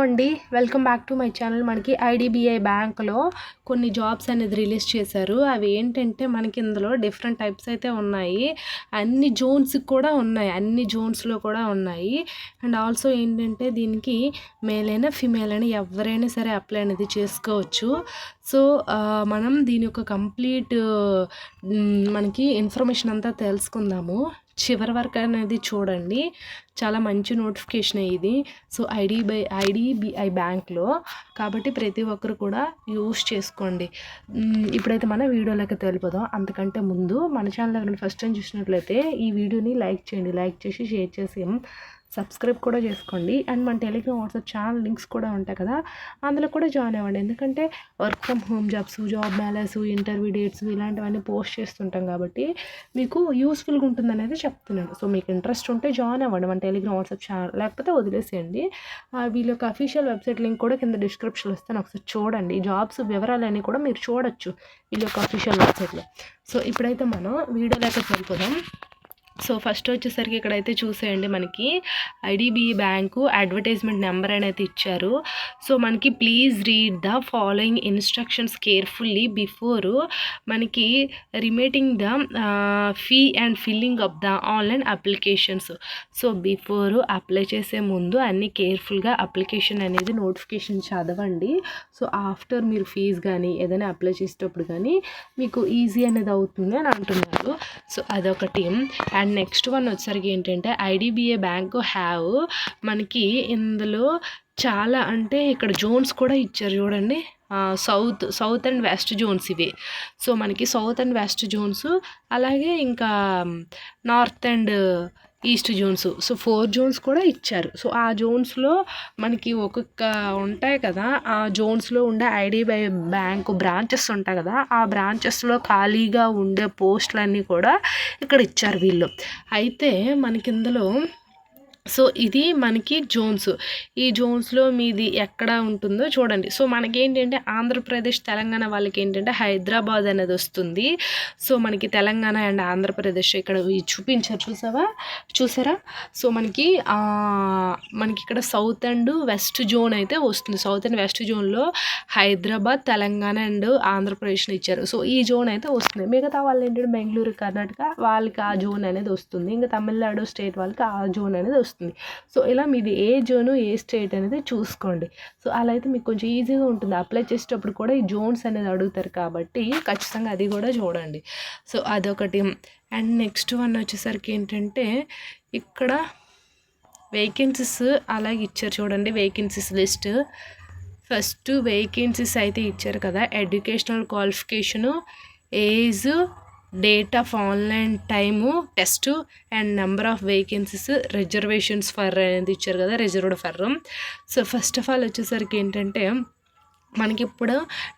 అండి welcome back to my channel. మనకి IDBI బ్యాంక్లో కొన్ని జాబ్స్ అనేది రిలీజ్ చేశారు. అవి ఏంటంటే మనకి ఇందులో డిఫరెంట్ టైప్స్ అయితే ఉన్నాయి. అన్ని జోన్స్కి కూడా ఉన్నాయి, అన్ని జోన్స్లో కూడా ఉన్నాయి. అండ్ ఆల్సో ఏంటంటే దీనికి మేల్ అయినా ఫిమేల్ అయినా ఎవరైనా సరే అప్లై అనేది చేసుకోవచ్చు. సో మనం దీని యొక్క కంప్లీట్ మనకి ఇన్ఫర్మేషన్ అంతా తెలుసుకుందాము. చివరి వరకు అనేది చూడండి, చాలా మంచి నోటిఫికేషన్ ఇది. సో ఐడిబిఐ బ్యాంక్లో కాబట్టి ప్రతి ఒక్కరు కూడా యూస్ చేసుకోండి. ఇప్పుడైతే మన వీడియోలోకి వెళ్ళిపోదాం. అంతకంటే ముందు మన ఛానల్ ఎవరైనా ఫస్ట్ టైం చూసినట్లయితే ఈ వీడియోని లైక్ చేయండి, లైక్ చేసి షేర్ చేసి సబ్స్క్రైబ్ కూడా చేసుకోండి. అండ్ మన టెలిగ్రామ్ వాట్సాప్ ఛానల్ లింక్స్ కూడా ఉంటాయి కదా, అందులో కూడా జాయిన్ అవ్వండి. ఎందుకంటే work from home jobs, job melas, interview dates ఇలాంటివన్నీ పోస్ట్ చేస్తుంటాం కాబట్టి మీకు యూస్ఫుల్గా ఉంటుంది అనేది చెప్తున్నాను. సో మీకు ఇంట్రెస్ట్ ఉంటే జాయిన్ అవ్వండి మన టెలిగ్రామ్ వాట్సాప్ ఛానల్, లేకపోతే వదిలేసేయండి. వీళ్ళ యొక్క అఫీషియల్ వెబ్సైట్ లింక్ కూడా కింద డిస్క్రిప్షన్లో ఇస్తాను, ఒకసారి చూడండి. జాబ్స్ వివరాలన్నీ కూడా మీరు చూడొచ్చు వీళ్ళ యొక్క అఫీషియల్ వెబ్సైట్లో. సో ఇప్పుడైతే మనం వీడియోలోకి వెళ్ళిపోదాం. సో ఫస్ట్ వచ్చేసరికి ఇక్కడైతే చూసేయండి, మనకి ఐడిబిఐ బ్యాంకు అడ్వర్టైజ్మెంట్ నెంబర్ అనేది ఇచ్చారు. సో మనకి please read the following instructions carefully before మనకి remitting the fee and filling up the online applications. So before apply చేసే ముందు అన్నీ కేర్ఫుల్గా అప్లికేషన్ అనేది నోటిఫికేషన్ చదవండి. సో ఆఫ్టర్ మీరు ఫీజు కానీ ఏదైనా అప్లై చేసేటప్పుడు కానీ మీకు ఈజీ అనేది అవుతుంది అని అంటున్నారు. సో అదొకటి. అండ్ నెక్స్ట్ వన్ వచ్చేసరికి ఏంటంటే ఐడిబిఐ బ్యాంకు హ్యావ్ మనకి ఇందులో చాలా అంటే ఇక్కడ జోన్స్ కూడా ఇచ్చారు చూడండి. సౌత్ అండ్ వెస్ట్ జోన్స్ ఇవి. సో మనకి సౌత్ అండ్ వెస్ట్ జోన్స్, అలాగే ఇంకా north and east zones. So 4 zones కూడా ఇచ్చారు. సో ఆ జోన్స్లో మనకి ఒక్కొక్క ఉంటాయి కదా, ఆ జోన్స్లో ఉండే ఐడిబిఐ బ్యాంకు బ్రాంచెస్ ఉంటాయి కదా, ఆ బ్రాంచెస్లో ఖాళీగా ఉండే పోస్టులన్నీ కూడా ఇక్కడ ఇచ్చారు వీళ్ళు. అయితే మనకి ఇందులో సో ఇది మనకి జోన్స్. ఈ జోన్స్లో మీది ఎక్కడ ఉంటుందో చూడండి. సో మనకేంటంటే ఆంధ్రప్రదేశ్ తెలంగాణ వాళ్ళకి ఏంటంటే హైదరాబాద్ అనేది వస్తుంది. సో మనకి తెలంగాణ అండ్ ఆంధ్రప్రదేశ్ ఇక్కడ చూపించారు, చూసారా. సో మనకి ఇక్కడ సౌత్ అండ్ వెస్ట్ జోన్ అయితే వస్తుంది. సౌత్ అండ్ వెస్ట్ జోన్లో హైదరాబాద్, తెలంగాణ అండ్ ఆంధ్రప్రదేశ్ని ఇచ్చారు. సో ఈ జోన్ అయితే వస్తుంది. మిగతా వాళ్ళు ఏంటంటే బెంగళూరు, కర్ణాటక వాళ్ళకి ఆ జోన్ అనేది వస్తుంది. ఇంకా తమిళనాడు స్టేట్ వాళ్ళకి ఆ జోన్ అనేది వస్తుంది. సో ఇలా మీది ఏ జోను ఏ స్టేట్ అనేది చూసుకోండి. సో అలా అయితే మీకు కొంచెం ఈజీగా ఉంటుంది. అప్లై చేసేటప్పుడు కూడా ఈ జోన్స్ అనేది అడుగుతారు కాబట్టి ఖచ్చితంగా అది కూడా చూడండి. సో అదొకటి. అండ్ నెక్స్ట్ వన్ వచ్చేసరికి ఏంటంటే ఇక్కడ వేకెన్సీస్ అలాగే ఇచ్చారు చూడండి. వేకెన్సీస్ లిస్ట్ ఫస్ట్ వేకెన్సీస్ అయితే ఇచ్చారు కదా. Educational qualification, age, date of online time, test and number of vacancies, reservations for అనేది ఇచ్చారు కదా, reserved for. So first of all వచ్చేసరికి ఏంటంటే మనకి ఇప్పుడు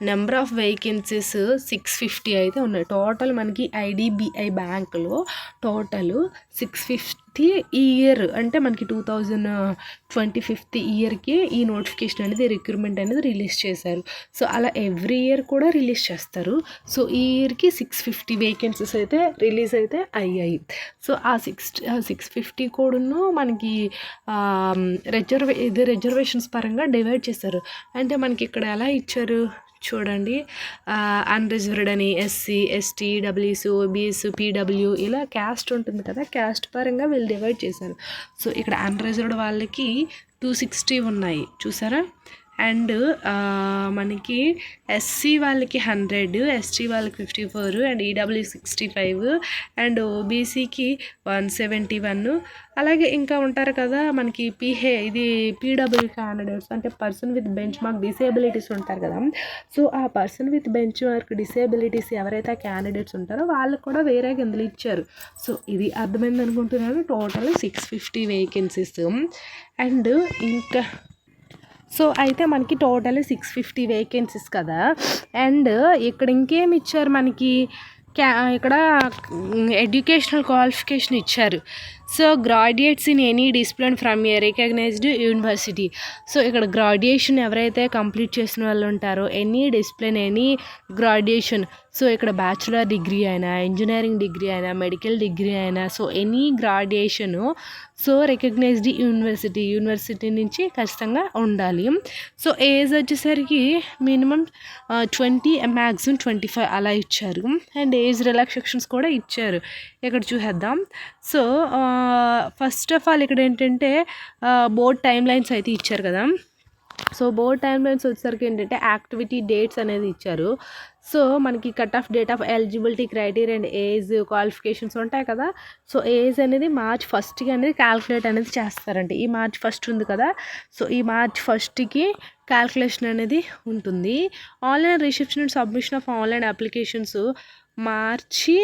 నెంబర్ ఆఫ్ వేకెన్సీస్ 650 అయితే ఉన్నాయి టోటల్. మనకి ఐడిబిఐ బ్యాంకులో టోటల్ 650 ఈ ఇయర్ అంటే మనకి 2025 ఇయర్కి ఈ నోటిఫికేషన్ అనేది రిక్రూట్మెంట్ అనేది రిలీజ్ చేశారు. సో అలా ఎవ్రీ ఇయర్ కూడా రిలీజ్ చేస్తారు. సో ఈ ఇయర్కి 650 వేకెన్సీస్ అయితే రిలీజ్ అయితే అయ్యాయి. సో ఆ 650 కూడాను మనకి రిజర్వేషన్స్ పరంగా డివైడ్ చేశారు. అంటే మనకి ఇక్కడ ఎలా ఇచ్చారు చూడండి. అన్రిజర్వ్డ్ అని SC, ST, WC, OBS, PW ఇలా క్యాస్ట్ ఉంటుంది కదా, క్యాస్ట్ పరంగా వీళ్ళు డివైడ్ చేశారు. సో ఇక్కడ అన్రిజర్వ్డ్ వాళ్ళకి 260 ఉన్నాయి చూసారా. అండ్ మనకి ఎస్సీ వాళ్ళకి 100, ఎస్టీ వాళ్ళకి 54 అండ్ ఈడబ్ల్యూ 65 అండ్ ఓబీసీకి 171. అలాగే ఇంకా ఉంటారు కదా మనకి ఇది పీడబ్ల్యూ క్యాండిడేట్స్ అంటే person with bench mark disabilities ఉంటారు కదా. సో ఆ person with bench mark disabilities ఎవరైతే క్యాండిడేట్స్ ఉంటారో వాళ్ళకు కూడా వేరే కిందలు ఇచ్చారు. సో ఇది అర్థమైంది అనుకుంటున్నాను. Total 650 vacancies. అండ్ ఇంకా సో అయితే మనకి టోటల్ 650 వేకెన్సీస్ కదా. అండ్ ఇక్కడ ఇంకేమి ఇచ్చారు మనకి ఇక్కడ ఎడ్యుకేషనల్ క్వాలిఫికేషన్ ఇచ్చారు. So graduates in any discipline from a recognized university. So ఇక్కడ గ్రాడ్యుయేషన్ ఎవరైతే కంప్లీట్ చేసిన వాళ్ళు ఉంటారో any discipline any graduation, so ఇక్కడ బ్యాచులర్ డిగ్రీ అయినా ఇంజనీరింగ్ డిగ్రీ అయినా మెడికల్ డిగ్రీ అయినా so any graduation so recognized university నుంచి ఖచ్చితంగా ఉండాలి. సో ఏజ్ వచ్చేసరికి మినిమం 20 మ్యాక్సిమం 25 అలా ఇచ్చారు. అండ్ ఏజ్ రిలాక్సేషన్స్ కూడా ఇచ్చారు. ఇక్కడ చూసేద్దాం. సో ఫస్ట్ ఆఫ్ ఆల్ ఇక్కడ ఏంటంటే బోర్డ్ టైమ్ లైన్స్ అయితే ఇచ్చారు కదా. సో బోర్డ్ టైమ్ లైన్స్ వచ్చేసరికి ఏంటంటే యాక్టివిటీ డేట్స్ అనేది ఇచ్చారు. సో మనకి cut off date of eligibility criteria and age qualifications ఉంటాయి కదా. సో ఏజ్ అనేది March 1st అనేది క్యాల్కులేట్ అనేది చేస్తారంటే ఈ March 1st ఉంది కదా. సో ఈ March 1st క్యాల్కులేషన్ అనేది ఉంటుంది. Online reception and submission of online applications March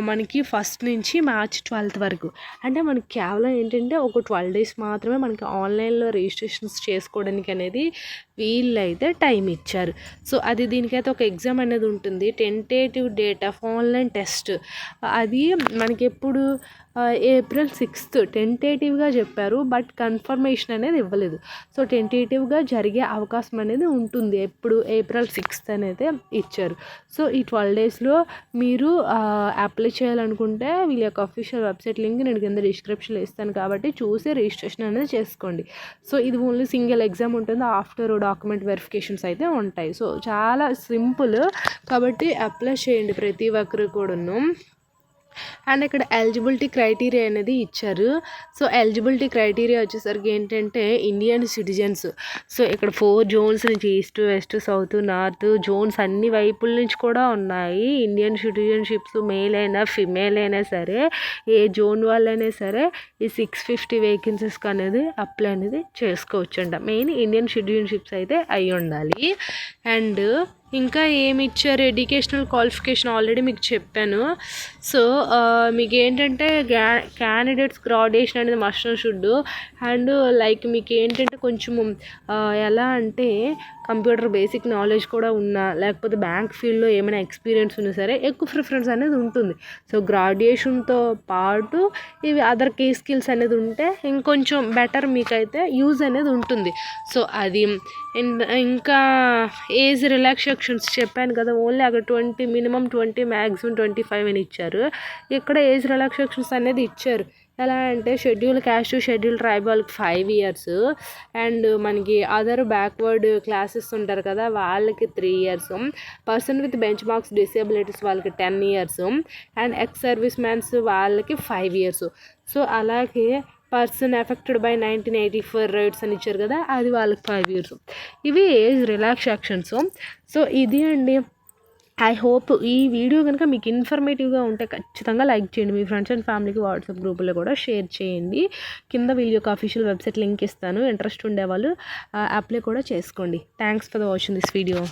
మనకి 1st నుంచి March 12th వరకు. అంటే మనకి కేవలం ఏంటంటే ఒక 12 days మాత్రమే మనకి ఆన్లైన్లో రిజిస్ట్రేషన్స్ చేసుకోవడానికి అనేది వీళ్ళైతే టైం ఇచ్చారు. సో అది దీనికైతే ఒక ఎగ్జామ్ అనేది ఉంటుంది. Tentative date of online test అది మనకి ఎప్పుడు April 6th టెంటేటివ్గా చెప్పారు. బట్ కన్ఫర్మేషన్ అనేది ఇవ్వలేదు. సో టెంటేటివ్గా జరిగే అవకాశం అనేది ఉంటుంది. ఎప్పుడు April 6th అనేది ఇచ్చారు. సో ఈ 12 daysలో మీరు అప్లై చేయాలనుకుంటే వీళ్ళ యొక్క అఫీషియల్ వెబ్సైట్ లింక్ నేను కింద డిస్క్రిప్షన్లో ఇస్తాను కాబట్టి చూసి రిజిస్ట్రేషన్ అనేది చేసుకోండి. సో ఇది ఓన్లీ సింగిల్ ఎగ్జామ్ ఉంటుంది. ఆఫ్టర్ డాక్యుమెంట్ వెరిఫికేషన్స్ అయితే ఉంటాయి. సో చాలా సింపుల్ కాబట్టి అప్లై చేయండి ప్రతి ఒక్కరు కూడాను. అండ్ ఇక్కడ ఎలిజిబిలిటీ క్రైటీరియా అనేది ఇచ్చారు. సో ఎలిజిబిలిటీ క్రైటీరియా వచ్చేసరికి ఏంటంటే ఇండియన్ సిటిజన్స్. సో ఇక్కడ 4 zones నుంచి east west south north zones అన్ని వైపుల నుంచి కూడా ఉన్నాయి. ఇండియన్ సిటిజన్షిప్స్ మేల్ అయినా ఫిమేల్ అయినా సరే ఏ జోన్ వాళ్ళైనా సరే ఈ 650 వేకెన్సీస్కి అనేది అప్లై అనేది చేసుకోవచ్చు అంట. మెయిన్ ఇండియన్ సిటిజన్షిప్స్ అయితే అయి ఉండాలి. అండ్ ఇంకా ఏమి ఇచ్చారు, ఎడ్యుకేషనల్ క్వాలిఫికేషన్ ఆల్రెడీ మీకు చెప్పాను. సో మీకు ఏంటంటే క్యాండిడేట్స్ గ్రాడ్యుయేషన్ అనేది must and should. And like మీకు ఏంటంటే కొంచెము ఎలా అంటే కంప్యూటర్ బేసిక్ నాలెడ్జ్ కూడా ఉన్నా లేకపోతే బ్యాంక్ ఫీల్డ్లో ఏమైనా ఎక్స్పీరియన్స్ ఉన్నా సరే ఎక్కువ ప్రిఫరెన్స్ అనేది ఉంటుంది. సో గ్రాడ్యుయేషన్తో పాటు ఇవి అదర్ కీ స్కిల్స్ అనేది ఉంటే ఇంకొంచెం బెటర్ మీకైతే యూజ్ అనేది ఉంటుంది. సో అది ఇంకా ఏజ్ రిలాక్సేషన్స్ చెప్పాను కదా. ఓన్లీ అక్కడ 20 మినిమం 20 మ్యాక్సిమం 25 అని ఇచ్చారు. ఇక్కడ ఏజ్ రిలాక్సేషన్స్ అనేది ఇచ్చారు. ఎలా అంటే షెడ్యూల్ క్యాస్ట్ షెడ్యూల్ ట్రైబల్కి 5 years అండ్ మనకి అదర్ బ్యాక్వర్డ్ క్లాసెస్ ఉంటారు కదా వాళ్ళకి 3 years, person with bench marks disabilities వాళ్ళకి 10 years and ex service mans వాళ్ళకి 5 years. సో అలాగే పర్సన్ ఎఫెక్టెడ్ బై 1984 రైట్స్ అని ఇచ్చారు కదా అది వాళ్ళకి 5 years. ఇవి ఏజ్ రిలాక్సేషన్స్. సో ఇది అండి. ఐ హోప్ ఈ వీడియో కనుక మీకు ఇన్ఫర్మేటివ్గా ఉంటే ఖచ్చితంగా లైక్ చేయండి. మీ ఫ్రెండ్స్ అండ్ ఫ్యామిలీకి వాట్సాప్ గ్రూపులో కూడా షేర్ చేయండి. కింద వీళ్ళ యొక్క అఫీషియల్ వెబ్సైట్ లింక్ ఇస్తాను. ఇంట్రెస్ట్ ఉండేవాళ్ళు అప్లై కూడా చేసుకోండి. Thanks for watching this video.